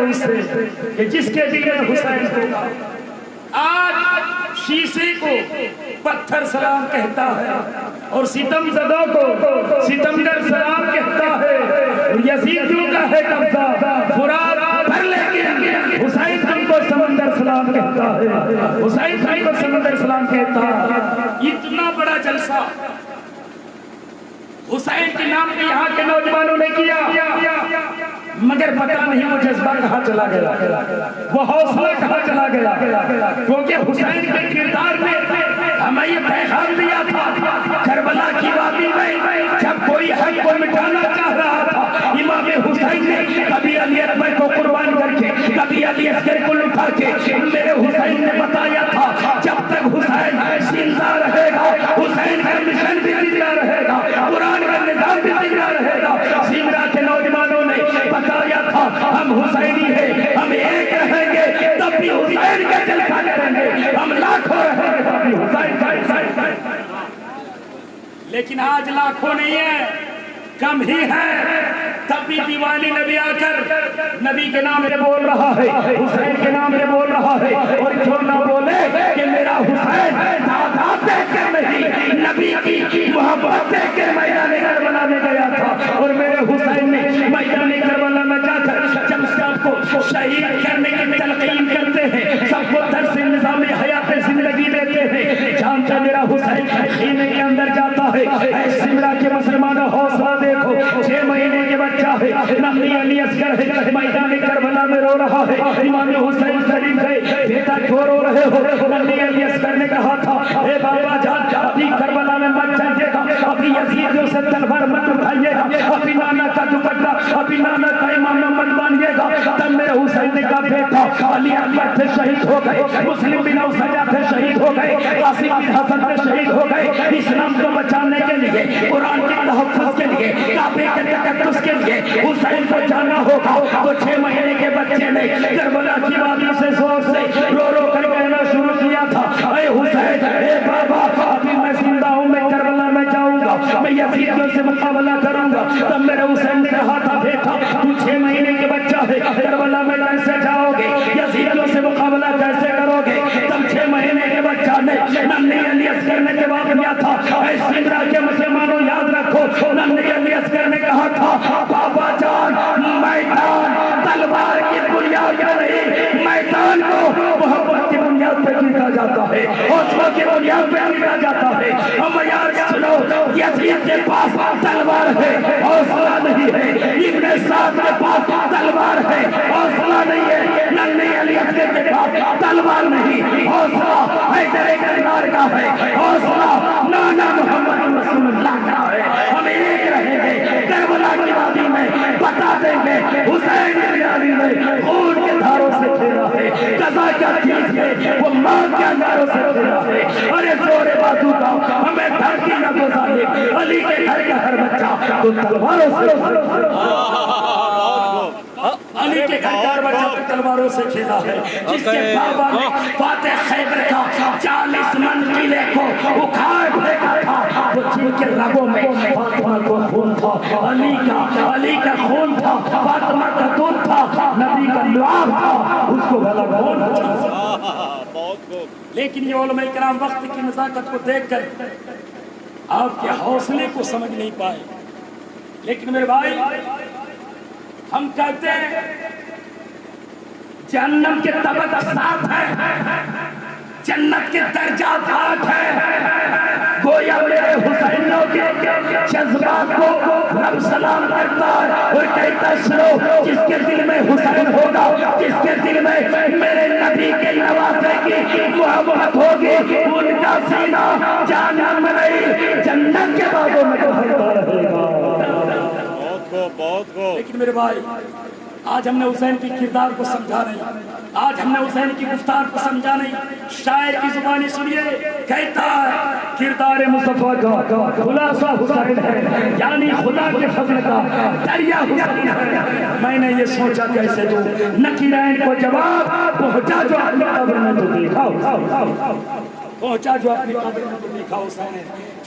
اس سے کہ جس کے دل میں حسین ہوگا. آج شیشے کو پتھر سلام کہتا ہے اور ستم زدوں کو ستمگر سلام کہتا ہے اور یزیدیوں کا ہے قبضہ فرات پر، لیکن حسین تم کو سمندر سلام کہتا ہے، حسین تم کو سمندر سلام کہتا ہے. اتنا بڑا جلسہ حسین کے نام پہ یہاں کے نوجوانوں نے کیا، مگر پتہ نہیں وہ جذبہ کہاں چلا گیا، وہ حوصلہ کہاں چلا گیا. کیونکہ حسین کے کردار میں ہمیں یہ پیغام دیا تھا کربلا کی وادی میں جب کوئی حق کو مٹانا چاہ رہا تھا، امام حسین نے کبھی علی اکبر کو قربان کر کے، کبھی علی اصغر کو لٹا کے، میرے حسین نے بتایا تھا جب تک حسین زندہ رہے گا حسین کا مشن بھی زندہ رہے گا، قرآن کا نظام بھی زندہ رہے گا. سیمرا کے نوجوانوں نے بتایا تھا ہم حسینی ہیں، ہم ایک رہیں گے تب بھی حسین کا جلسہ کریں گے، ہم لاکھوں رہیں گے تب بھی حسین. لیکن آج لاکھوں نہیں ہے، کم ہی ہے، تب بھی دیوالی نبی آ کر نبی کے نام سے بول رہا ہے، حسین کے نام سے بول رہا ہے. اور کیوں نہ بولے کہ میرا حسین تعداد دیکھ کر نہیں، نبی کی محبت دیکھ کر میدان کربلا میں گیا تھا. اور میرے حسین نے میدان کربلا میں جا کر جب سب کو شہید کرنے کی تلقین کرتے ہیں، سب کو درس نظام حیات زندگی دیتے ہیں، جانتا میرا حسین خیمے کے اندر جاتا ہے. اے سمرا کے مسلمانوں حوصلہ دیکھو، 6 مہینے کے بچہ ہے، نبی علی اصغر ہے، میدان کربلا میں رو رہا ہے. امام حسین شریف ہے، بیٹا کیوں رو رہے ہو؟ نبی علی اصغر نے کہا تھا اے بابا جان ابھی کربلا میں مت جائیے گا، ابھی یزیدیوں سے تلوار مت اٹھائیے گا، ابھی نانا کا دوپٹہ، ابھی نانا کا امام مت بانیے گا. تب میرے حسین نے کہا بیٹا علی اکبر سے شہید ہو گئے، مسلم بن اوسجا سے شہید ہو گئے، قاسم بن حسن سے شہید ہو گئے، اسلام کو بچانے کے لیے، قرآن کے تحفظ کے لیے، کعبے کے تقدس کے لیے حسین کو جانا ہوگا. تو 6 مہینے کے بچے نے کربلا کی وادی سے زور سے رو رو کر کہنا شروع کیا تھا اے حسین اے بابا ابھی میں زندہ ہوں، میں کربلا میں جاؤں گا، میں یزیدیوں سے مقابلہ کروں گا. تب میرے حسین نے کہا تھا بیٹا تو 6 مہینے کے بچہ ہے، کربلا میں کیسے جاؤ گے، یزیدیوں سے مقابلہ کیسے کرو گے؟ تب 6 مہینے کے بچہ نے نبی علی اصغر نے جواب دیا تھا اے سمرا کے مسلمانوں یاد رکھو، نبی علی اصغر نے کہا تھا بابا جان میدان تلوار کی بنیاد پر نہیں، میدان کو محبت کی بنیاد پر جیتا جاتا ہے، حوصلوں کی بنیاد پر جیتا جاتا ہے. ہم یار سنو، یزید کے پاس تلوار ہے، حوصلہ نہیں ہے. ابن سعد کے پاس تلوار ہے، حوصلہ نہیں ہے. نبی علی اصغر کے پاس تلوار نہیں، حوصلہ حیدر کرار کا ہے، حوصلہ نانا محمد رسول اللہ کا ہے. ہم ایک رہیں گے، کربلا کی وادی میں بتا دیں گے حسین بن علی نے خون کے دھاروں سے کھیلا ہے، قضا کیا چیز ہے وہ ماں کے انداروں سے کھیلا ہے. ارے زور بازو کا ہمیں دھرتی نہ گزارے، علی کے گھر کا ہر بچہ تو تلواروں سے علی کے گھر کا ہر بچہ تو تلواروں سے کھیلا ہے. جس کے بابا نے فاتح خیبر کا 40 من قلعے کو اکھاڑ پھینکا تھا، وہ جن کے رگوں میں فاطمہ کو خون تھا، علی کا خون تھا، فاطمہ کا دودھ تھا، نبی کا لعاب تھا، اس کو بھلا کون بچا. لیکن یہ علماء کرام وقت کی نزاکت کو دیکھ کر آپ کے حوصلے کو سمجھ نہیں پائے. لیکن میرے بھائی ہم کہتے ہیں جہنم کے طبق 7 ہے، جنت کے درجات 8 ہے. گویا میرے حسینوں کے جذبات کو رب سلام کرتا ہے اور کہتا سنو جس کے دل میں حسین ہوگا، جس کے دل میں میرے نبی کے نواسے کی محبت ہوگی، ان کا سینہ جہنم میں نہیں جنت کے باغوں میں بہتا رہے گا. لیکن میرے بھائی آج ہم نے حسین کی کردار کو سمجھا نہیں، آج ہم نے حسین کی گفتار کو سمجھا نہیں. شاعر کی زبانی سنیے، کہتا ہے کردار مصطفیٰ کا خلاصہ حسین ہے، یعنی خدا کے فضل کا دریا حسین ہے. میں نے یہ سوچا کیسے دوں نکیرین کو جواب، پہنچا جو اپنی قبر میں تو دیکھا، پہنچا جو اپنی قبر میں تو دیکھا حسین ہے.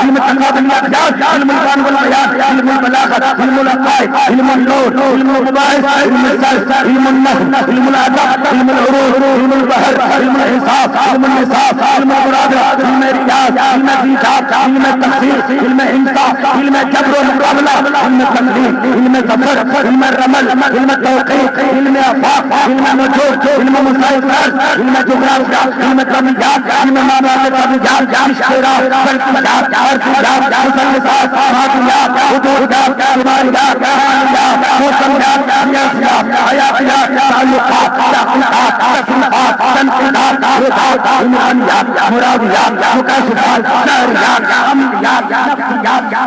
علم تقاضی الاحداث، علم القرآن والبیان، علم البلاغت، علم العقائد، علم النور، علم المباحث، علم الصرف، علم النحو، علم الادب، علم العروض، علم البحر، علم الحساب، علم النصاب، علم المرادرة، علم الرياض، علم الحساب، علم التفسير، علم الانصاف، علم جبر ومقابلة، علم التمثيل، علم الظفر، علم الرمل، علم التوقيت، علم افاق، علم نجوم، علم مسائل، علم جغرافيا، علم طبيعات، علم معلومات طبيعات، اشتراك، فلسفات، ارتجاج، مثلثات، ماديات، حدودات، شماليات، حاليات، موسميات، سياسيات، حياتيات، تعلقات، تحقيقات، تفريقات، تنقيدات، رضاعات، علمانيات، مراديات، مكاشفات، نظريات، عمليات، نفسيات، فقه،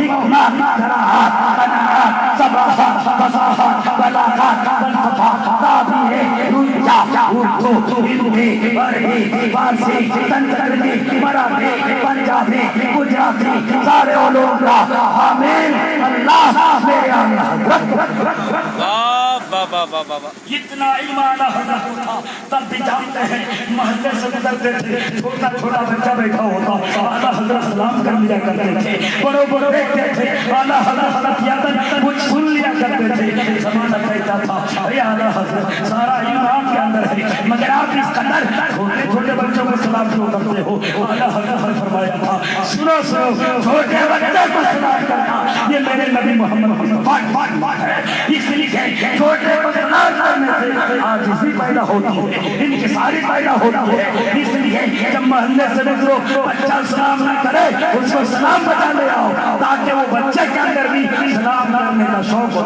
حکمہ، زراعت، قناعات، صباحات، فصاحات، بلاغات، فلسفہ، تعبیر، رویہ، اردو، ہندی، عربی، فارسی، سنسکرت، مراٹھی، پنجابی، گجراتی، سارے علوم کا حامل اللہ میرے حضرت۔ اتنا علم آنا ہوتا تھا تب بھی جانتے ہیں محلے سے گزرتے تھے چھوٹا چھوٹا بچہ بیٹھا ہوتا اعلیٰ حضرت سلام کر لیا کرتے تھے بڑوں بڑوں دیکھتے تھے اعلیٰ حضرت کچھ سن لیا کرتے تھے زمانہ کہتا تھا اے اعلیٰ حضرت سارا علم آپ کے اندر ہے مگر آپ اس قدر چھوٹے چھوٹے بچوں کو سلام کیوں کرتے ہو اعلیٰ حضرت نے فرمایا تھا سنو سنو چھوٹے بچوں کو سلام کرنا یہ میرے نبی محمد ہے اس لیے چھوٹے کو سلام کرنے سے عاجزی پیدا ہوتی ہے انکساری پیدا ہوتی ہے اس لیے جب محلے سے نکلو بچہ سلام نہ کرے اس کو سلام بجا لے آؤ تاکہ وہ بچے کے اندر بھی سلام کرنے کا شوق ہو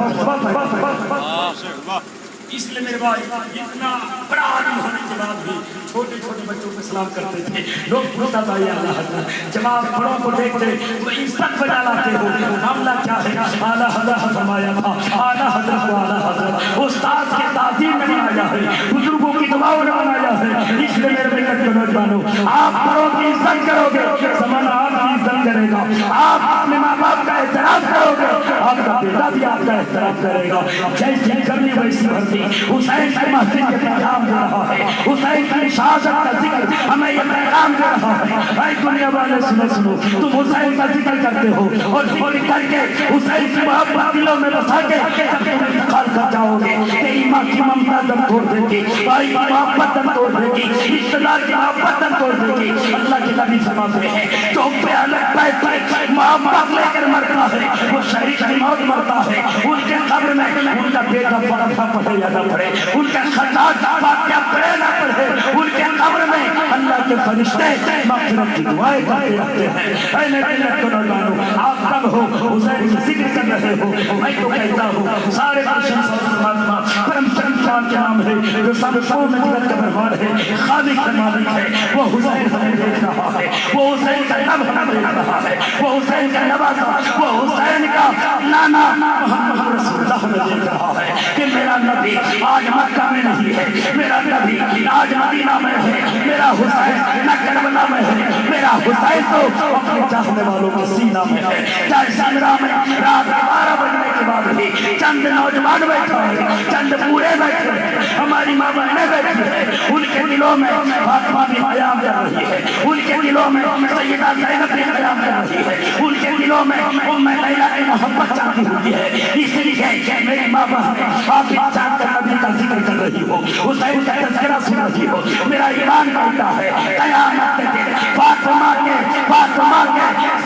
اس لیے میرے بھائی اتنا بڑا عالم ہونے کے بعد بھی چھوٹے چھوٹے بچوں کو سلام کرتے تھے لوگ پوچھتا تھا یا اللہ حضرت جب آپ بڑوں کو دیکھتے تو عزت بجا لاتے ہو معاملہ کیا ہے اعلیٰ حضرت فرمایا تھا اعلیٰ حضرت و اعلیٰ حضرت استاد کی تعظیم میں بنایا ہے بزرگوں کی دعاؤں میں بنایا ہے اس لیے میرے ملت کے نوجوانوں آپ بڑوں کی عزت کرو گے زمانہ آپ کی عزت کرے گا آپ اپنے ماں باپ کا احترام کرو گے آپ کا بیٹا بھی آپ کا احترام کرے گا جیسی کرنی ویسی بھرتی حسین کی مسجد کے پیغام دے رہا ہے حسین کی شہادت کا ذکر ہمیں یہ پیغام دے رہا ہے اے دنیا والے سنو سنو تم حسین کا ذکر کرتے ہو اور ذکر کر کے حسین کی محبت دلوں میں بسا کے جب تم انتقال کر جاؤ گے تیری ماں کی ممتا دم توڑ دے گی بھائی کی محبت دم توڑ دے گی رشتےدار کی محبت دم توڑ دے گی اللہ کے نبی فرماتے ہیں جو پیالے بیٹھ محبت لے کر مرتا ہے وہ شہید کی موت مرتا ہے ان کے قبر میں ان کا بیٹا فاتحہ پڑھے یا نہ پڑھے ان کے خطاط فاتحہ پڑھے نہ پڑھے ان کے قبر میں اللہ کے فرشتے مغفرت کی دعائیں کرتے رہتے ہیں اے نبی کو نوجوانوں آپ کب ہو حسین کی ذکر کر رہے ہو میں تو کہتا ہوں سارے پرشنس اور پرماتما پرم شان کے نام ہے جو سب شور میں جگت کا برحمان ہے خالق کا مالک ہے وہ حسین ہمیں دیکھ رہا ہے وہ حسین کا نب ہمیں دیکھ رہا ہے وہ حسین کا نوازا وہ حسین کا نانا محمد رسول اللہ ہمیں دیکھ رہا ہے کہ میرا نبی آج مکہ میں نہیں ہے میرا نبی آج مدینہ میں ہے میرا حسین نہ کربلا میں ہے میرا حسین تو اپنے چاہنے والوں کے سینہ میں ہے چاہے سامرا میں رات 12 بجنے کے بعد بھی چند نوجوان بیٹھے ہیں چند بوڑھے بیٹھے ہیں ہماری ماں بہنیں بیٹھی ہیں ان کے دلوں میں فاطمہ بھی قیام کر رہی ہے ان کے دلوں میں سیدہ زینب بھی قیام کر رہی ہے ان کے دلوں میں ام لیلا کی محبت جاتی ہوئی ہے اس لیے میری ماں بہن آپ بھی چاہ کر نبی کا ذکر کر رہی ہو حسین کا تذکرہ سن رہی ہو میرا ایمان کہتا ہے قیامت کے دن فاطمہ کے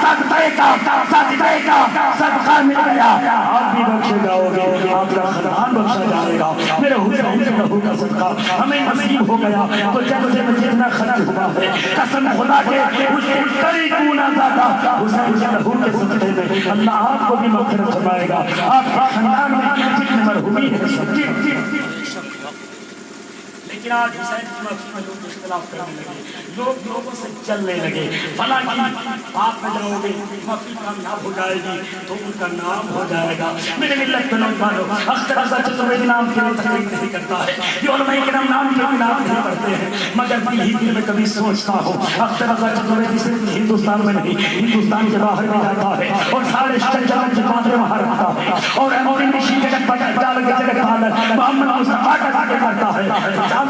سجدے کا صدقہ مل گیا آپ بھی بخشے جاؤ گے آپ کا خاندان بخشا جائے گا میرے حسین کے لہو کا صدقہ ہمیں نصیب ہو گیا تو جب سے جتنا خرچ ہوا ہے قسم خدا کے اس سے کئی گنا زیادہ حسین کے لہو کے صدقے میں اللہ آپ کو بھی مغفرت فرمائے گا آپ کا خاندان میں جتنے مرحومی ہے لیکن آج حسین کی معافی میں لوگ اختلاف کرنے لگے لوگ لوگوں سے چلنے لگے فلاں کی آپ میں جاؤ گے معافی کامیاب ہو جائے گی تو ان کا نام ہو جائے گا میرے ملت کے نوجوانوں اختر رضا چترویدی نام کے لیے تقریر نہیں کرتا ہے یہ علماء کرام نام کے نام نہیں پڑھتے ہیں مگر میں ہی دل میں کبھی سوچتا ہوں اختر رضا چترویدی صرف ہندوستان میں نہیں ہندوستان کے باہر بھی جاتا ہے اور سارے شجاعت کی باتیں وہاں رکھتا ہے اور امریکی جگت پر جال کے جگت حالت محمد مصطفیٰ کا ذکر کرتا ہے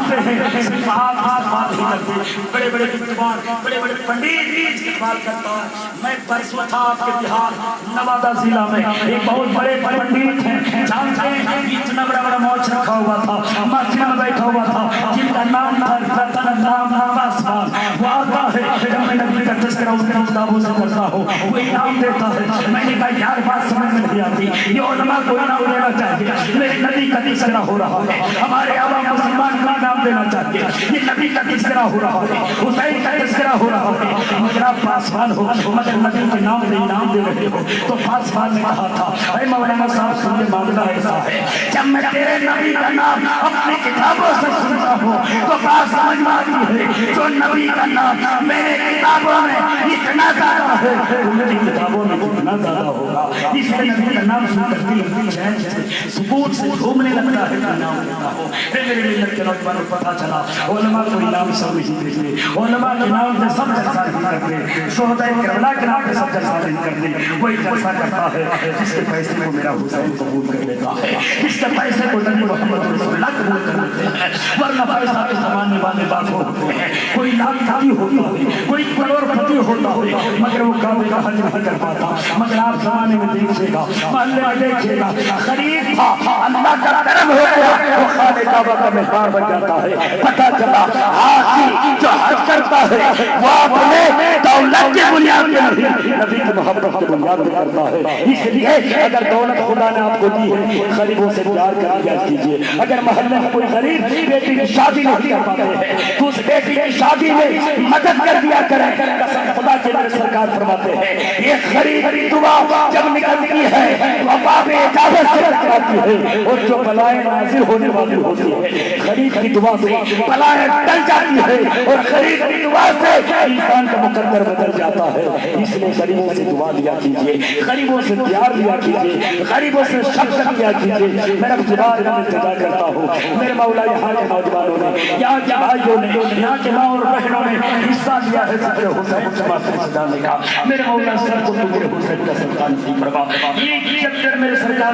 جانتے ہیں صرف ہاتھ بات ہی کرتے، بڑے بڑے ویدوان بڑے بڑے پنڈت استقبال کرتا ہے۔ میں پرسوں تھا آپ کے بہار نوادہ ضلع میں، ایک بہت بڑے پنڈت ہیں، جانتے ہیں اتنا بڑا بڑا موچ رکھا ہوا تھا، ماتھے میں بیٹھا ہوا تھا، جن کا نام تھا رتن نام پاسوان۔ وہ آتا ہے جب میں نبی کا تذکرہ اس کے کتابوں سے کرتا ہوں، وہ انعام دیتا ہے۔ میں نے کہا یار بات سمجھ میں نہیں آتی، یہ علماء کو انعام دینا چاہیے، میرے نبی کا تذکرہ ہو رہا ہے، ہمارے عوام مسلمان کو انعام دینا چاہیے، یہ نبی کا تذکرہ ہو رہا ہے، حسین کا تذکرہ ہو رہا ہے، مگر آپ پاسوان ہو مگر نبی کے نام میں انعام دے رہے ہو۔ تو پاسوان نے کہا تھا اے مولانا صاحب سمجھے معاملہ ایسا ہے، جب میں تیرے نبی کا نام اپنی کتابوں سے سنتا ہوں تو بات سمجھ میں آتی ہے، جو نبی کا نام میرے کتابوں میں اتنا زیادہ ہے وہ میری کتابوں میں اتنا زیادہ ہوگا۔ اس لیے نبی کا نام سن کر دل چین سے سکون سے گھومنے لگتا ہے کہ نام لیتا ہو۔ پھر میرے ملت کے نوجوانوں کو پتہ چلا علماء کوئی نام سب نہیں دیتے، علماء کے نام سے سب جلسہ نہیں کرتے، شہدائے کربلا کے نام سے سب جلسہ نہیں کرتے، وہی جلسہ کرتا ہے جس کے پیسے کو میرا حسین قبول کر لیتا ہے، جس کے پیسے کو نبی محمد رسول اللہ قبول کر لیتے ہیں، ورنہ پیسہ کے زمانے والے بات ہوتے ہیں، کوئی لاکھ پتی ہوتا ہے، کوئی کروڑ پتی ہوتا ہے، مگر وہ کام کا حج نہیں کر پاتا۔ مگر آپ زمانے میں دیکھیے گا، محلے میں دیکھیے گا، غریب تھا اللہ کا کرم ہو گیا وہ خانہ کعبہ کا مہمان بن جاتا ہے۔ پتہ چلا حاجی جو حج کرتا ہے وہ اپنے دولت کی بنیاد پہ نہیں نبی کی محبت کی بنیاد پہ کرتا ہے۔ اس لیے اگر دولت خدا نے آپ کو دی ہے غریبوں سے پیار کر لیا کیجیے۔ اگر محلے میں کوئی غریب بیٹی کی شادی نہیں کر پاتے ہیں تو اس بیٹی کی شادی میں مدد کر دیا کریں۔ قسم خدا کے میرے سرکار فرماتے ہیں یہ غریب دعا جب نکلتی ہے وہ باب اجابت سے نکلتی ہے، اور جو بلائیں نازل ہونے والی ہوتی ہے غریب کی دعا سے بلائیں ٹل جاتی ہے، اور غریب کی دعا سے انسان کا مقدر بدل جاتا ہے۔ اس لیے غریبوں سے دعا لیا کیجیے، غریبوں سے پیار لیا کیجیے، غریبوں سے شفقت کیا کیجیے۔ میں رب جبار کا التجا کرتا ہوں میرے مولا یہاں کے نوجوانوں نے، یہاں کے بھائیوں نے، یہاں کے ماں اور بہنوں نے حصہ لیا ہے ذکر حسین جماعت سے سجانے کا۔ میرے مولا سر کو تجھے حسین کا سلطان نصیب فرما۔ ایک چکر میرے سرکار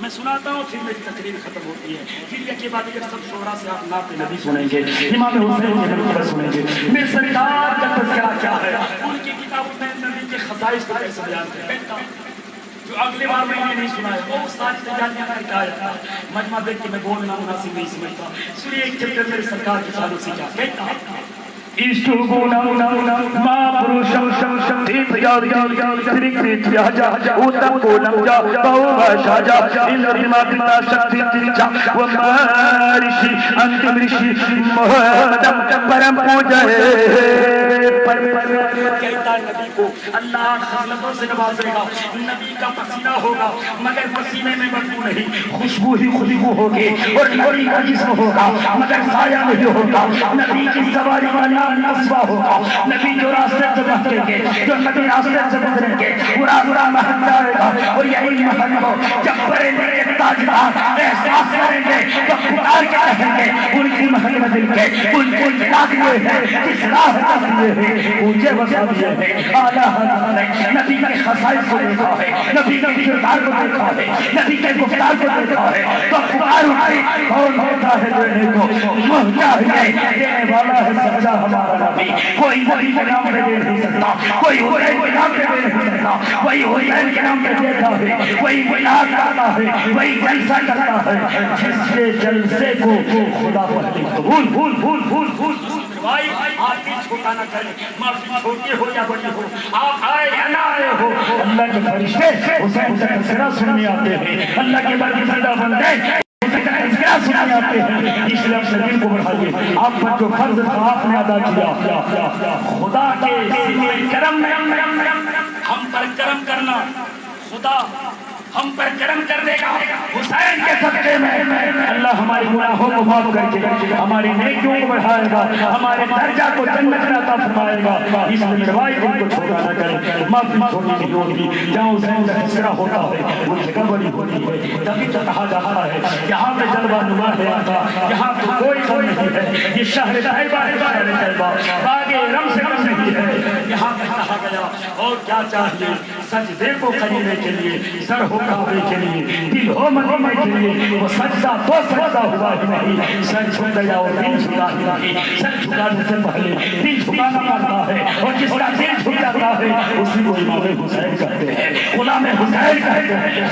میں سناتا ہوں پھر میری تقریر ختم ہوتی ہے، پھر یہ بات کہ سب شعراء سے آپ نعت نبی سنیں گے، امام حسین کے نبی پر سنیں گے۔ میرے سرکار کا تذکرہ کیا ہے، ان کی کتابوں میں نبی کے خصائص کو کیسے بیان کرتے ہیں، جو اگلی بار میں نے نہیں سنا ہے وہ ساری تجاریاں کا حکایت ہے۔ مجمع دیکھ کے میں بولنا مناسب نہیں سمجھتا، سنیے ایک چیپٹر میرے سرکار کے تعلق سے کیا کہتا ہے۔ Istuguna ma purusham dipyarya trikrityaja utakunamja bahubhashaja ilrimapita shaktitirja wa marishi antimrishi mohadam param pujaye کہتا نبی کو اللہ خصلتوں سے نوازے گا، نبی کا پسینہ ہوگا مگر پسینے میں بدبو نہیں، خوشبو ہی خوشبو ہوگی، اور نبی کا جسم ہوگا مگر سایہ نہیں ہوگا، نبی کی سواری کا نام نصبہ ہوگا، نبی جو راستے سے بہتیں گے، جو نبی راستے سے گزریں گے برا برا محل جائے گا، اور یہی محل ہو جب بڑے بڑے تاجدار احساس کریں گے تو پکار کے کہیں گے ان کی محل بدل کے ان کو جلا دیے ہیں، کس راہ تک دیے ہیں، اونچے وسا دیے ہیں۔ اعلیٰ حضرت نے نبی کے خصائص کو دیکھا ہے، نبی کے کردار کو دیکھا ہے، نبی کے گفتار کو دیکھا ہے، تو پکار اٹھائی کون ہوتا ہے دینے کو، محتاج ہے دینے والا ہے سچا ہمارا نبی۔ کوئی نبی کے نام پہ دے نہیں سکتا، کوئی حسین کے نام پہ دے نہیں سکتا، وہی حسین کے نام پہ دیتا ہے، وہی بلاد کرتا ہے، وہی جلسہ کرتا ہے، جس کے جلسے کو خدا پہلے قبول بھول بھول بھول بھول بھائی آپ بھی چھوٹا نہ کریں، معافی چھوٹی ہو یا بڑی ہو، آپ آئے یا نہ آئے ہو، اللہ کے فرشتے حسین کا تذکرہ سننے آتے ہیں، اللہ کے برگزیدہ بندے حسین کا تذکرہ سننے آتے ہیں۔ اس لیے اپنے دل کو بڑھائیے، آپ پر جو فرض تھا آپ نے ادا کیا، خدا کے کرم میں ہم پر کرم کرنا، خدا ہم پر کرم کر دے گا حسین کے صدقے میں، اللہ ہمارے گناہوں کو معاف کر کے ہماری نیکیوں کو بڑھائے گا، ہمارے درجہ کو جنت میں عطا فرمائے گا۔ اس لیے میرے بھائی ان کو چھوڑا نہ کریں، معافی چھوڑنی نہیں ہوگی، جہاں حسین کا تذکرہ ہوتا ہے وہ جگہ بڑی ہوتی ہے، تبھی تو کہا جاتا ہے یہاں پہ جلوہ نما ہے آقا، یہاں تو کوئی نہیں ہے، یہ شہر طیبہ ہے، شہر طیبہ باغ رم سے کم نہیں ہے، یہاں پہ کہا گیا اور کیا چاہیے سجدے کو کرنے کے لیے سر ہو کعبے کے لیے، دل ہو مدینے کے لیے، وہ سجدہ تو سجدہ ہوا ہی نہیں، سر جھک گیا اور دل جھکا ہی نہیں۔ سر جھکانے سے پہلے دل جھکانا پڑتا ہے، اور جس کا دل جھک جاتا ہے اسی کو امام حسین کہتے ہیں، غلام حسین کہتے ہیں۔